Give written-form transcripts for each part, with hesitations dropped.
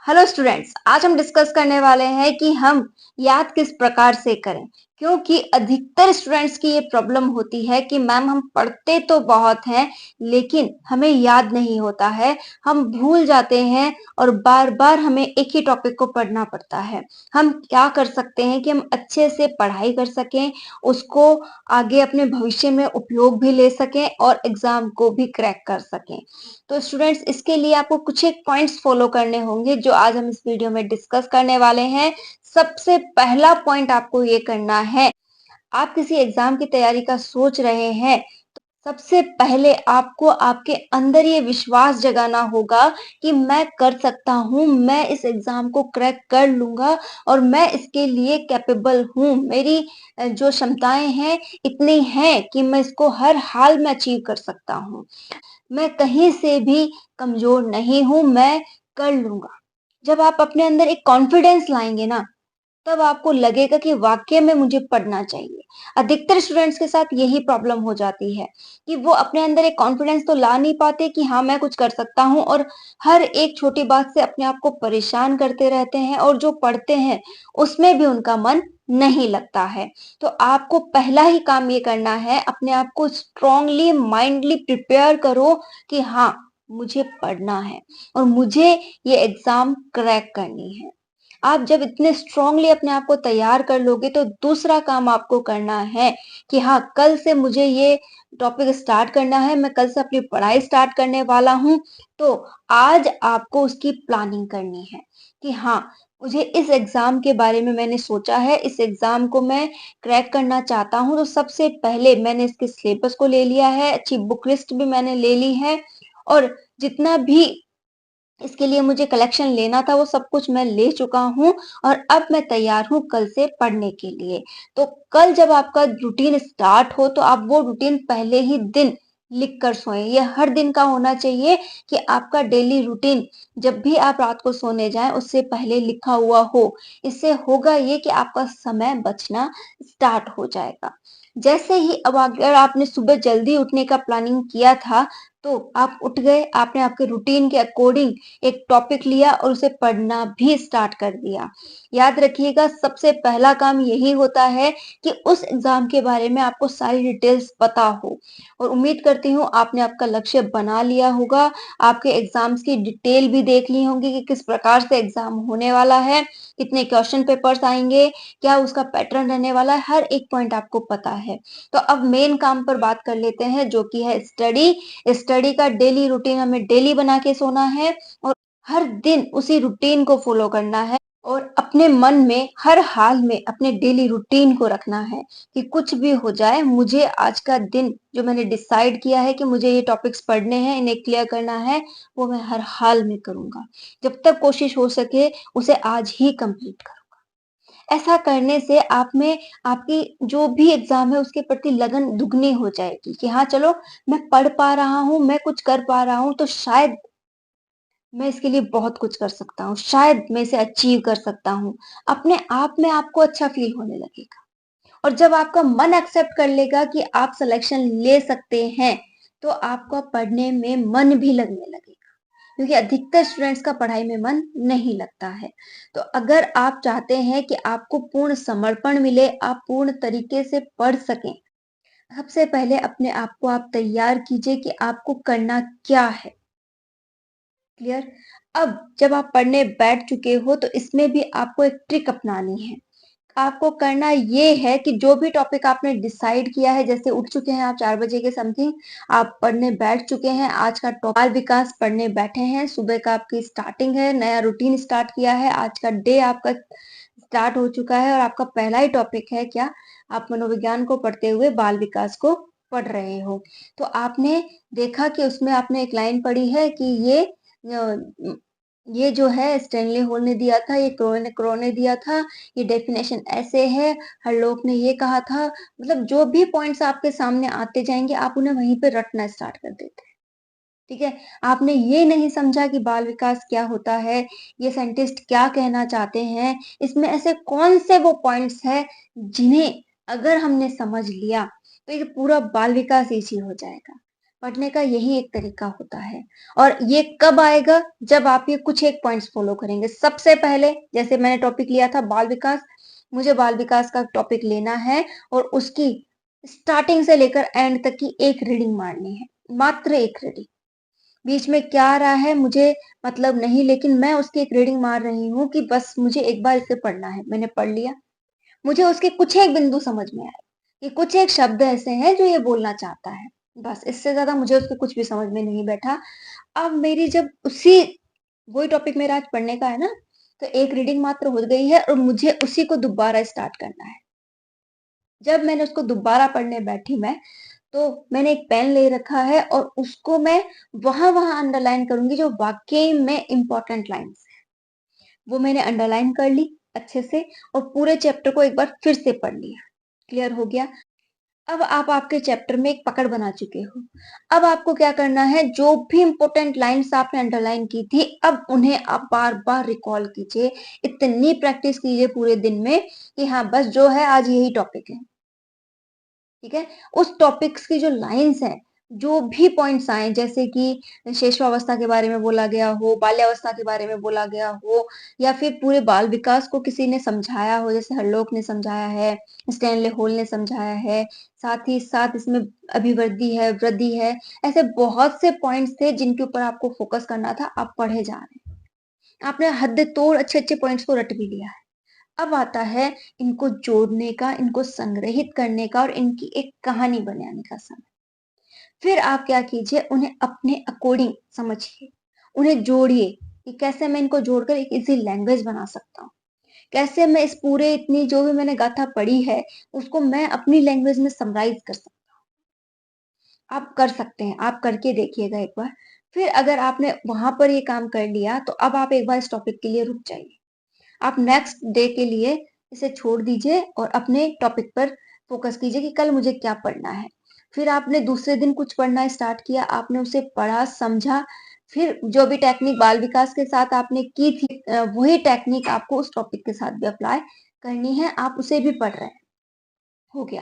Hello students, आज हम discuss करने वाले हैं कि हम याद किस प्रकार से करें। क्योंकि अधिकतर स्टूडेंट्स की ये प्रॉब्लम होती है कि मैम हम पढ़ते तो बहुत हैं लेकिन हमें याद नहीं होता है, हम भूल जाते हैं और बार बार हमें एक ही टॉपिक को पढ़ना पड़ता है। हम क्या कर सकते हैं कि हम अच्छे से पढ़ाई कर सकें, उसको आगे अपने भविष्य में उपयोग भी ले सकें और एग्जाम को भी क्रैक कर सकें। तो स्टूडेंट्स, इसके लिए आपको कुछ एक पॉइंट्स फॉलो करने होंगे जो आज हम इस वीडियो में डिस्कस करने वाले हैं। सबसे पहला पॉइंट आपको ये करना है, आप किसी एग्जाम की तैयारी का सोच रहे हैं, सबसे पहले आपको आपके अंदर ये विश्वास जगाना होगा कि मैं कर सकता हूँ, मैं इस एग्जाम को क्रैक कर लूंगा और मैं इसके लिए कैपेबल हूँ। मेरी जो क्षमताएं हैं इतनी हैं कि मैं इसको हर हाल में अचीव कर सकता हूँ। मैं कहीं से भी कमजोर नहीं हूं, मैं कर लूंगा। जब आप अपने अंदर एक कॉन्फिडेंस लाएंगे ना, तब आपको लगेगा कि वाकई में मुझे पढ़ना चाहिए। अधिकतर स्टूडेंट्स के साथ यही प्रॉब्लम हो जाती है कि वो अपने अंदर एक कॉन्फिडेंस तो ला नहीं पाते कि हाँ मैं कुछ कर सकता हूँ, और हर एक छोटी बात से अपने आप को परेशान करते रहते हैं और जो पढ़ते हैं उसमें भी उनका मन नहीं लगता है। तो आपको पहला ही काम ये करना है, अपने आप को स्ट्रांगली माइंडली प्रिपेयर करो कि हाँ मुझे पढ़ना है और मुझे ये एग्जाम क्रैक करनी है। आप जब इतने स्ट्रांगली अपने आप को तैयार कर लोगे तो दूसरा काम आपको करना है कि हाँ कल से मुझे ये टॉपिक स्टार्ट करना है, मैं कल से अपनी पढ़ाई स्टार्ट करने वाला हूँ। तो आज आपको उसकी प्लानिंग करनी है कि हाँ मुझे इस एग्जाम के बारे में मैंने सोचा है, इस एग्जाम को मैं क्रैक करना चाहता हूँ। तो सबसे पहले मैंने इसके सिलेबस को ले लिया है, अच्छी बुक लिस्ट भी मैंने ले ली है और जितना भी इसके लिए मुझे कलेक्शन लेना था वो सब कुछ मैं ले चुका हूँ और अब मैं तैयार हूँ कल से पढ़ने के लिए। तो कल जब आपका रूटीन स्टार्ट हो तो आप वो रूटीन पहले ही दिन लिख कर सोएं। ये हर दिन का होना चाहिए कि आपका डेली रूटीन जब भी आप रात को सोने जाएं उससे पहले लिखा हुआ हो। इससे होगा ये कि आपका समय बचना स्टार्ट हो जाएगा। जैसे ही अब अगर आपने सुबह जल्दी उठने का प्लानिंग किया था तो आप उठ गए, आपने आपके रूटीन के अकॉर्डिंग एक टॉपिक लिया और उसे पढ़ना भी स्टार्ट कर दिया। याद रखिएगा, सबसे पहला काम यही होता है कि उस एग्जाम के बारे में आपको सारी डिटेल्स पता हो। और उम्मीद करती हूँ आपने आपका लक्ष्य बना लिया होगा, आपके एग्जाम्स की डिटेल भी देख ली होंगी कि किस प्रकार से एग्जाम होने वाला है, कितने क्वेश्चन पेपर्स आएंगे, क्या उसका पैटर्न रहने वाला है, हर एक पॉइंट आपको पता है। तो अब मेन काम पर बात कर लेते हैं जो कि है स्टडी। स्टडी का डेली रूटीन हमें डेली बना के सोना है और हर दिन उसी रूटीन को फॉलो करना है और अपने मन में हर हाल में अपने डेली रूटीन को रखना है कि कुछ भी हो जाए मुझे आज का दिन जो मैंने डिसाइड किया है कि मुझे ये टॉपिक्स पढ़ने हैं, इन्हें क्लियर करना है, वो मैं हर हाल में करूंगा। जब तक कोशिश हो सके उसे आज ही कंप्लीट करूं। ऐसा करने से आप में आपकी जो भी एग्जाम है उसके प्रति लगन दुगनी हो जाएगी कि हाँ चलो मैं पढ़ पा रहा हूँ, मैं कुछ कर पा रहा हूँ, तो शायद मैं इसके लिए बहुत कुछ कर सकता हूँ, शायद मैं इसे अचीव कर सकता हूँ। अपने आप में आपको अच्छा फील होने लगेगा और जब आपका मन एक्सेप्ट कर लेगा कि आप सिलेक्शन ले सकते हैं तो आपका पढ़ने में मन भी लगने लगेगा। क्योंकि अधिकतर स्टूडेंट्स का पढ़ाई में मन नहीं लगता है। तो अगर आप चाहते हैं कि आपको पूर्ण समर्पण मिले, आप पूर्ण तरीके से पढ़ सकें, सबसे पहले अपने आप को आप तैयार कीजिए कि आपको करना क्या है। क्लियर? अब जब आप पढ़ने बैठ चुके हो तो इसमें भी आपको एक ट्रिक अपनानी है। आपको करना ये है कि जो भी टॉपिक आपने डिसाइड किया है, जैसे उठ चुके हैं आप 4 बजे के समथिंग, आप पढ़ने बैठ चुके हैं, आज का टॉपिक बाल विकास पढ़ने बैठे हैं, सुबह का आपकी स्टार्टिंग है, नया रूटीन स्टार्ट किया है, आज का डे आपका स्टार्ट हो चुका है और आपका पहला ही टॉपिक है क्या, आप मनोविज्ञान को पढ़ते हुए बाल विकास को पढ़ रहे हो। तो आपने देखा कि उसमें आपने एक लाइन पढ़ी है कि ये जो है स्टैनली होल ने दिया था, ये क्रो ने दिया था, ये डेफिनेशन ऐसे है, हरलोक ने ये कहा था। मतलब जो भी पॉइंट्स आपके सामने आते जाएंगे आप उन्हें वहीं पे रटना स्टार्ट कर देते हैं। ठीक है, आपने ये नहीं समझा कि बाल विकास क्या होता है, ये साइंटिस्ट क्या कहना चाहते हैं, इसमें ऐसे कौन से वो पॉइंट्स हैं जिन्हें अगर हमने समझ लिया तो ये पूरा बाल विकास इजी हो जाएगा। पढ़ने का यही एक तरीका होता है और ये कब आएगा जब आप ये कुछ एक पॉइंट्स फॉलो करेंगे। सबसे पहले जैसे मैंने टॉपिक लिया था बाल विकास, मुझे बाल विकास का टॉपिक लेना है और उसकी स्टार्टिंग से लेकर एंड तक की एक रीडिंग मारनी है, मात्र एक रीडिंग। बीच में क्या आ रहा है मुझे मतलब नहीं, लेकिन मैं उसकी एक रीडिंग मार रही हूँ कि बस मुझे एक बार इसे पढ़ना है। मैंने पढ़ लिया, मुझे उसके कुछ एक बिंदु समझ में आए कि कुछ एक शब्द ऐसे हैं जो ये बोलना चाहता है, बस इससे ज्यादा मुझे उसके कुछ भी समझ में नहीं बैठा। अब मेरी जब उसी वही टॉपिक मेरा आज पढ़ने का है ना, तो एक रीडिंग मात्र हो गई है और मुझे उसी को दोबारा स्टार्ट करना है। जब मैंने उसको दोबारा पढ़ने बैठी मैं, तो मैंने एक पेन ले रखा है और उसको मैं वहां वहां अंडरलाइन करूंगी जो वाकई में इंपॉर्टेंट लाइंस है। वो मैंने अंडरलाइन कर ली अच्छे से और पूरे चैप्टर को एक बार फिर से पढ़ लिया। क्लियर हो गया। अब आप आपके चैप्टर में एक पकड़ बना चुके हो। अब आपको क्या करना है, जो भी इंपॉर्टेंट लाइंस आपने अंडरलाइन की थी अब उन्हें आप बार बार रिकॉल कीजिए। इतनी प्रैक्टिस कीजिए पूरे दिन में कि हाँ बस जो है आज यही टॉपिक है। ठीक है, उस टॉपिक्स की जो लाइंस है, जो भी पॉइंट्स आए जैसे कि शेषवावस्था के बारे में बोला गया हो, बाल्यावस्था के बारे में बोला गया हो या फिर पूरे बाल विकास को किसी ने समझाया हो, जैसे हरलोक ने समझाया है, स्टैनले होल ने समझाया है, साथ ही साथ इसमें अभिवृद्धि है, वृद्धि है, ऐसे बहुत से पॉइंट्स थे जिनके ऊपर आपको फोकस करना था, आप पढ़े जा रहे हैं। आपने हद तोड़ अच्छे अच्छे पॉइंट्स को रट भी लिया है। अब आता है इनको जोड़ने का, इनको संग्रहित करने का और इनकी एक कहानी बनाने का समय। फिर आप क्या कीजिए, उन्हें अपने अकॉर्डिंग समझिए, उन्हें जोड़िए कि कैसे मैं इनको जोड़कर एक इजी लैंग्वेज बना सकता हूँ, कैसे मैं इस पूरे इतनी जो भी मैंने गाथा पढ़ी है उसको मैं अपनी लैंग्वेज में समराइज कर सकता हूँ। आप कर सकते हैं, आप करके देखिएगा एक बार। फिर अगर आपने वहां पर ये काम कर लिया तो अब आप एक बार इस टॉपिक के लिए रुक जाइए। आप नेक्स्ट डे के लिए इसे छोड़ दीजिए और अपने टॉपिक पर फोकस कीजिए कि कल मुझे क्या पढ़ना है। फिर आपने दूसरे दिन कुछ पढ़ना स्टार्ट किया, आपने उसे पढ़ा, समझा, फिर जो भी टेक्निक बाल विकास के साथ आपने की थी वही टेक्निक आपको उस टॉपिक के साथ भी अप्लाई करनी है, आप उसे भी पढ़ रहे हैं। हो गया।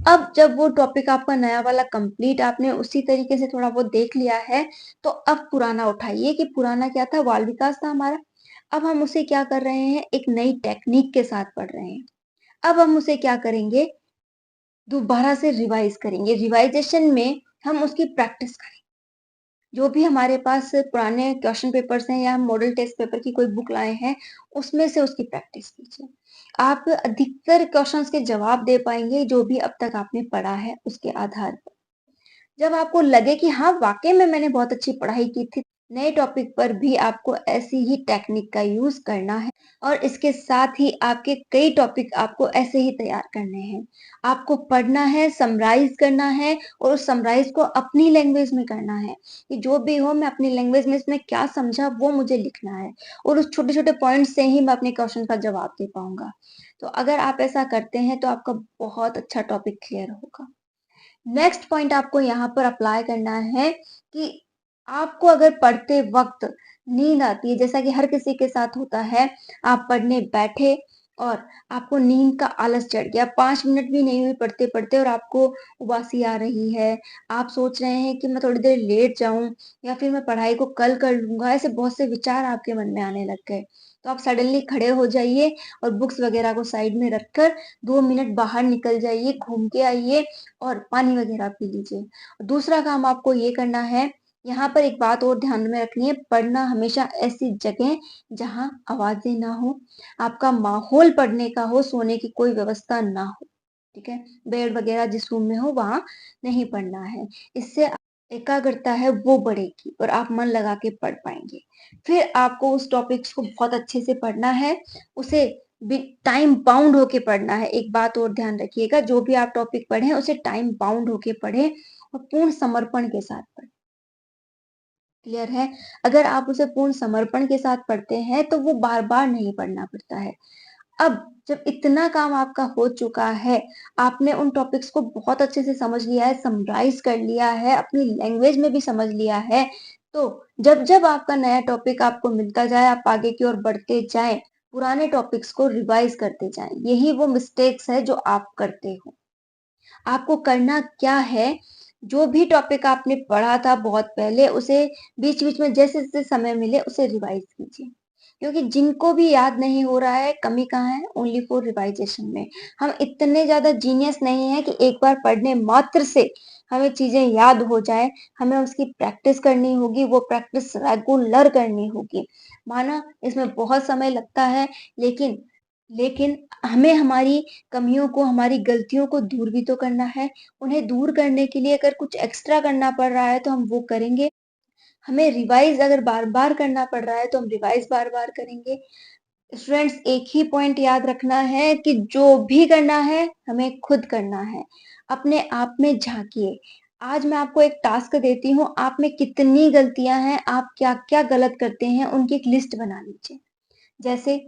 अब जब वो टॉपिक आपका नया वाला कंप्लीट आपने उसी तरीके से थोड़ा बहुत देख लिया है, तो अब पुराना उठाइए कि पुराना क्या था, बाल विकास था हमारा। अब हम उसे क्या कर रहे हैं, एक नई टेक्निक के साथ पढ़ रहे हैं। अब हम उसे क्या करेंगे, दोबारा से रिवाइज करेंगे। रिवाइजेशन में हम उसकी प्रैक्टिस करेंगे। जो भी हमारे पास पुराने क्वेश्चन पेपर्स हैं या हम मॉडल टेस्ट पेपर की कोई बुक लाए हैं, उसमें से उसकी प्रैक्टिस कीजिए। आप अधिकतर क्वेश्चंस के जवाब दे पाएंगे जो भी अब तक आपने पढ़ा है उसके आधार पर। जब आपको लगे कि हाँ वाकई में मैंने बहुत अच्छी पढ़ाई की थी, नए टॉपिक पर भी आपको ऐसी ही टेक्निक का यूज करना है और इसके साथ ही आपके कई टॉपिक आपको ऐसे ही तैयार करने हैं। आपको पढ़ना है, समराइज करना है और उस समराइज को अपनी लैंग्वेज में करना है कि जो भी हो मैं अपनी लैंग्वेज में इसमें क्या समझा वो मुझे लिखना है और उस छोटे छोटे पॉइंट से ही मैं अपने क्वेश्चन का जवाब दे पाऊंगा। तो अगर आप ऐसा करते हैं तो आपका बहुत अच्छा टॉपिक क्लियर होगा। नेक्स्ट पॉइंट आपको यहाँ पर अप्लाई करना है कि आपको अगर पढ़ते वक्त नींद आती है, जैसा कि हर किसी के साथ होता है, आप पढ़ने बैठे और आपको नींद का आलस चढ़ गया, 5 मिनट भी नहीं हुई पढ़ते पढ़ते और आपको उबासी आ रही है, आप सोच रहे हैं कि मैं थोड़ी देर लेट जाऊं या फिर मैं पढ़ाई को कल कर लूंगा, ऐसे बहुत से विचार आपके मन में आने लग गए। तो आप सडनली खड़े हो जाइए और बुक्स वगैरह को साइड में रखकर 2 मिनट बाहर निकल जाइए, घूम के आइए और पानी वगैरह पी लीजिए। दूसरा काम आपको ये करना है, यहाँ पर एक बात और ध्यान में रखनी है, पढ़ना हमेशा ऐसी जगह जहाँ आवाजें ना हो, आपका माहौल पढ़ने का हो, सोने की कोई व्यवस्था ना हो। ठीक है, बेड वगैरह जिस रूम में हो वहां नहीं पढ़ना है। इससे एकाग्रता है वो बढ़ेगी और आप मन लगा के पढ़ पाएंगे। फिर आपको उस टॉपिक्स को बहुत अच्छे से पढ़ना है, उसे टाइम बाउंड होके पढ़ना है। एक बात और ध्यान रखिएगा, जो भी आप टॉपिक पढ़ें उसे टाइम बाउंड होके पढ़ें और पूर्ण समर्पण के साथ पढ़ें। क्लियर है। अगर आप उसे पूर्ण समर्पण के साथ पढ़ते हैं तो वो बार बार नहीं पढ़ना पड़ता है। अब जब इतना काम आपका हो चुका है, आपने उन टॉपिक्स को बहुत अच्छे से समझ लिया है, समराइज कर लिया है, अपनी लैंग्वेज में भी समझ लिया है, तो जब जब आपका नया टॉपिक आपको मिलता जाए आप आगे की ओर बढ़ते जाएं, पुराने टॉपिक्स को रिवाइज करते जाएं। यही वो मिस्टेक्स है जो आप करते हो। आपको करना क्या है, जो भी टॉपिक आपने पढ़ा था बहुत पहले, उसे बीच-बीच में जैसे-जैसे समय मिले उसे रिवाइज़ कीजिए। क्योंकि जिनको भी याद नहीं हो रहा है, कमी कहाँ है? ओनली फॉर रिवाइज़ेशन में। हम इतने ज़्यादा जीनियस नहीं हैं कि एक बार पढ़ने मात्र से हमें चीज़ें याद हो जाएँ, हमें उसकी प्रैक्टिस करनी होगी, वो प्रैक्टिस रेगुलर करनी होगी। माना इसमें बहुत समय लगता है, लेकिन लेकिन हमें हमारी कमियों को, हमारी गलतियों को दूर भी तो करना है। उन्हें दूर करने के लिए अगर कुछ एक्स्ट्रा करना पड़ रहा है तो हम वो करेंगे। हमें रिवाइज़ अगर बार-बार करना पड़ रहा है तो हम रिवाइज़ बार-बार करेंगे। स्टूडेंट्स एक ही पॉइंट याद रखना है कि जो भी करना है हमें खुद करना है। अपने आप में झाँकिए। आज मैं आपको एक टास्क देती हूँ, आप में कितनी गलतियाँ हैं, आप क्या-क्या गलत करते हैं, उनकी एक लिस्ट बना लीजिए। जैसे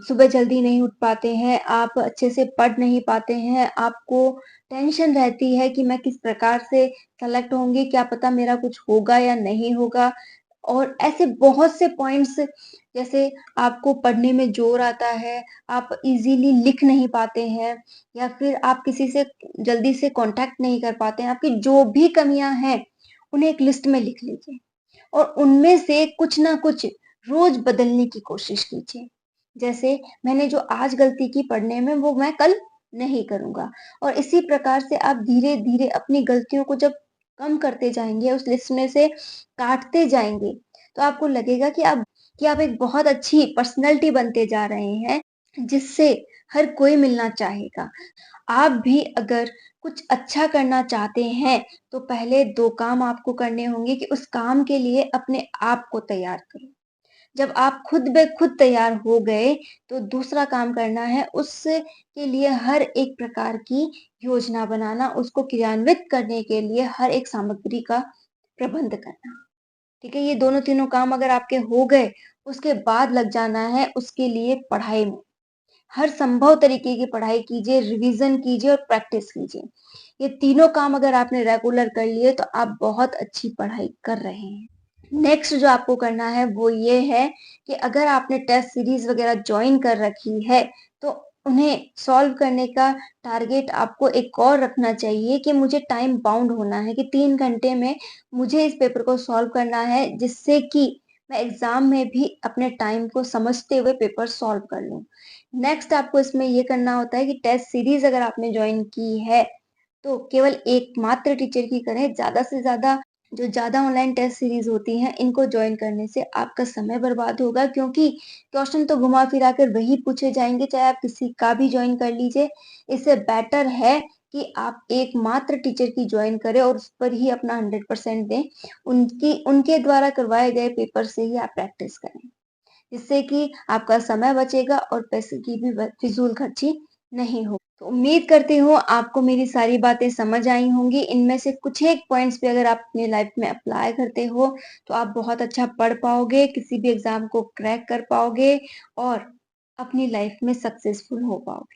सुबह जल्दी नहीं उठ पाते हैं, आप अच्छे से पढ़ नहीं पाते हैं, आपको टेंशन रहती है कि मैं किस प्रकार से सेलेक्ट होंगी, क्या पता मेरा कुछ होगा या नहीं होगा। और ऐसे बहुत से पॉइंट्स जैसे आपको पढ़ने में ज़ोर आता है, आप इज़िली लिख नहीं पाते हैं या फिर आप किसी से जल्दी से कॉन्टैक्ट नहीं कर पाते हैं, आपकी जो भी कमियाँ हैं, उन्हें एक लिस्ट में लिख लीजिए और उनमें से कुछ ना कुछ रोज़ बदलने की कोशिश कीजिए। जैसे मैंने जो आज गलती की पढ़ने में वो मैं कल नहीं करूँगा और इसी प्रकार से आप धीरे-धीरे अपनी गलतियों को जब कम करते जाएँगे, उस लिस्ट में से काटते जाएँगे, तो आपको लगेगा कि आप एक बहुत अच्छी पर्सनैलिटी बनते जा रहे हैं, जिससे हर कोई मिलना चाहेगा। आप भी अगर कुछ अच्छा करना चाहते हैं, तो पहले 2 काम आपको करने होंगे कि उस काम के लिए अपने आप को तैयार करो। जब आप खुद ब खुद तैयार हो गए, तो दूसरा काम करना है उसके लिए हर एक प्रकार की योजना बनाना, उसको क्रियान्वित करने के लिए हर एक सामग्री का प्रबंध करना। ठीक है? ये दोनों तीनों काम अगर आपके हो गए, उसके बाद लग जाना है उसके लिए पढ़ाई में। हर संभव तरीके की पढ़ाई कीजिए, रिवीज़न कीजिए और प्रैक्टिस कीजिए। ये तीनों काम अगर आपने रेगुलर कर लिए, तो आप बहुत अच्छी पढ़ाई कर रहे हैं। नेक्स्ट जो आपको करना है वो ये है कि अगर आपने टेस्ट सीरीज़ वग़ैरह जॉइन कर रखी है, तो उन्हें सॉल्व करने का टारगेट आपको एक और रखना चाहिए कि मुझे टाइम बाउंड होना है कि 3 घंटे में मुझे इस पेपर को सॉल्व करना है, जिससे कि मैं एग्ज़ाम में भी अपने टाइम को समझते हुए पेपर सॉल्व कर लूँ। नेक्स्ट आपको इसमें ये करना होता है कि टेस्ट सीरीज़ अगर आपने जॉइन की है, तो केवल एकमात्र टीचर की करें, ज़्यादा से ज़्यादा जो ज़्यादा ऑनलाइन टेस्ट सीरीज़ होती हैं, इनको जॉइन करने से आपका समय बर्बाद होगा क्योंकि क्वेश्चन तो घुमा-फिरा कर वही पूछे जाएँगे, चाहे आप किसी का भी जॉइन कर लीजिए। इससे बेटर है कि आप एकमात्र टीचर की जॉइन करें और उस पर ही अपना 100% दें। उनके द्वारा करवाए गए पेपर से ही आप प्रैक्टिस करें। जिससे कि आपका समय बचेगा और पैसे की भी फिजूल खर्ची नहीं हो। तो उम्मीद करती हूँ आपको मेरी सारी बातें समझ आई होंगी। इनमें से कुछ एक पॉइंट्स भी अगर आप अपनी लाइफ में अप्लाई करते हो, तो आप बहुत अच्छा पढ़ पाओगे, किसी भी एग्ज़ाम को क्रैक कर पाओगे और अपनी लाइफ में सक्सेसफुल हो पाओगे।